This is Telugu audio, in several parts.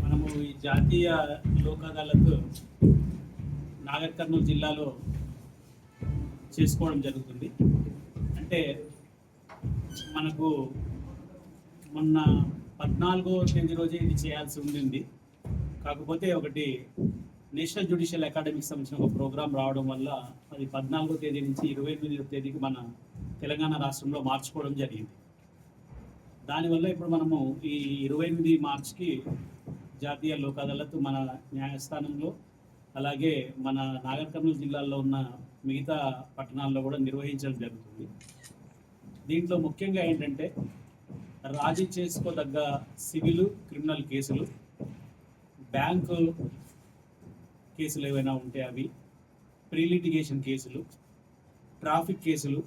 మనము ఈ జాతీయ లోక్ అదాలత్ నాగర్ కర్నూలు జిల్లాలో చేసుకోవడం జరుగుతుంది. అంటే మనకు మొన్న 14వ తేదీ రోజే ఇది చేయాల్సి ఉండింది. కాకపోతే ఒకటి నేషనల్ జ్యుడిషియల్ అకాడమీకి సంబంధించిన ఒక ప్రోగ్రాం రావడం వల్ల అది 14వ తేదీ నుంచి 28వ తేదీకి మన తెలంగాణ రాష్ట్రంలో మార్చుకోవడం జరిగింది. దానివల్ల ఇప్పుడు మనము ఈ 28 మార్చికి జాతీయ లోక్ అదాలత్ మన న్యాయస్థానంలో, అలాగే మన నాగర్ కర్నూలు జిల్లాలో ఉన్న మిగతా పట్టణాల్లో కూడా నిర్వహించడం జరుగుతుంది. దీంట్లో ముఖ్యంగా ఏంటంటే రాజీ చేసుకోదగ్గ సివిల్, క్రిమినల్ కేసులు, బ్యాంకు కేసులు ఏవైనా ఉంటే అవి, ప్రీ లిటిగేషన్ కేసులు, ట్రాఫిక్ కేసులు,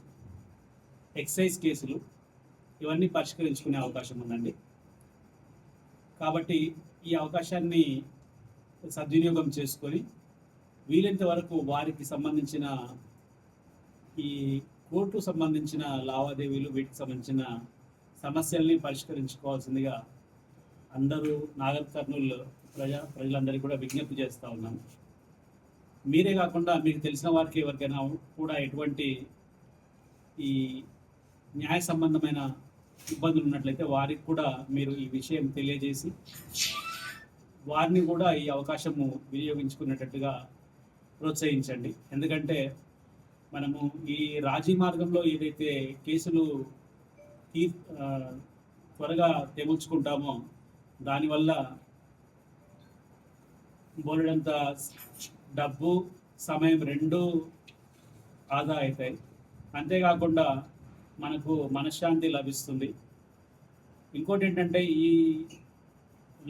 ఎక్సైజ్ కేసులు, ఇవన్నీ పరిష్కరించుకునే అవకాశం ఉందండి. కాబట్టి ఈ అవకాశాన్ని సద్వినియోగం చేసుకొని వీలైనంత వరకు వారికి సంబంధించిన ఈ కోర్టు సంబంధించిన లావాదేవీలు, వీటికి సంబంధించిన సమస్యల్ని పరిష్కరించుకోవాల్సిందిగా అందరూ నాగర్ కర్నూలు ప్రజలందరికీ కూడా విజ్ఞప్తి చేస్తూ ఉన్నాను. మీరే కాకుండా మీకు తెలిసిన వారికి ఎవరికైనా కూడా ఎటువంటి ఈ న్యాయ సంబంధమైన ఇబ్బందులు ఉన్నట్లయితే వారికి కూడా మీరు ఈ విషయం తెలియజేసి వారిని కూడా ఈ అవకాశము వినియోగించుకునేటట్టుగా ప్రోత్సహించండి. ఎందుకంటే మనము ఈ రాజీ మార్గంలో ఏదైతే కేసులు త్వరగా తెముల్చుకుంటామో దానివల్ల బోలెడంత డబ్బు, సమయం రెండూ ఆదా అవుతాయి. అంతేకాకుండా మనకు మనశ్శాంతి లభిస్తుంది. ఇంకోటి ఏంటంటే ఈ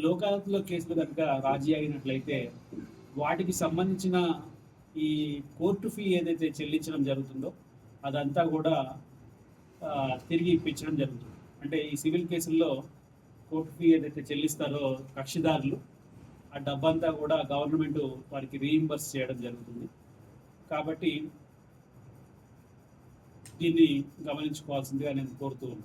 లోక్ అదాలత్లో కేసులు కనుక రాజీ అయినట్లయితే వాటికి సంబంధించిన ఈ కోర్టు ఫీ ఏదైతే చెల్లించడం జరుగుతుందో అదంతా కూడా తిరిగి ఇప్పించడం జరుగుతుంది. అంటే ఈ సివిల్ కేసుల్లో కోర్టు ఫీ ఏదైతే చెల్లిస్తారో కక్షిదారులు, ఆ డబ్బంతా కూడా గవర్నమెంట్ వారికి రీయింబర్స్ చేయడం జరుగుతుంది. కాబట్టి దీన్ని గమనించుకోవాల్సిందిగా నేను కోరుతూ ఉన్నాను.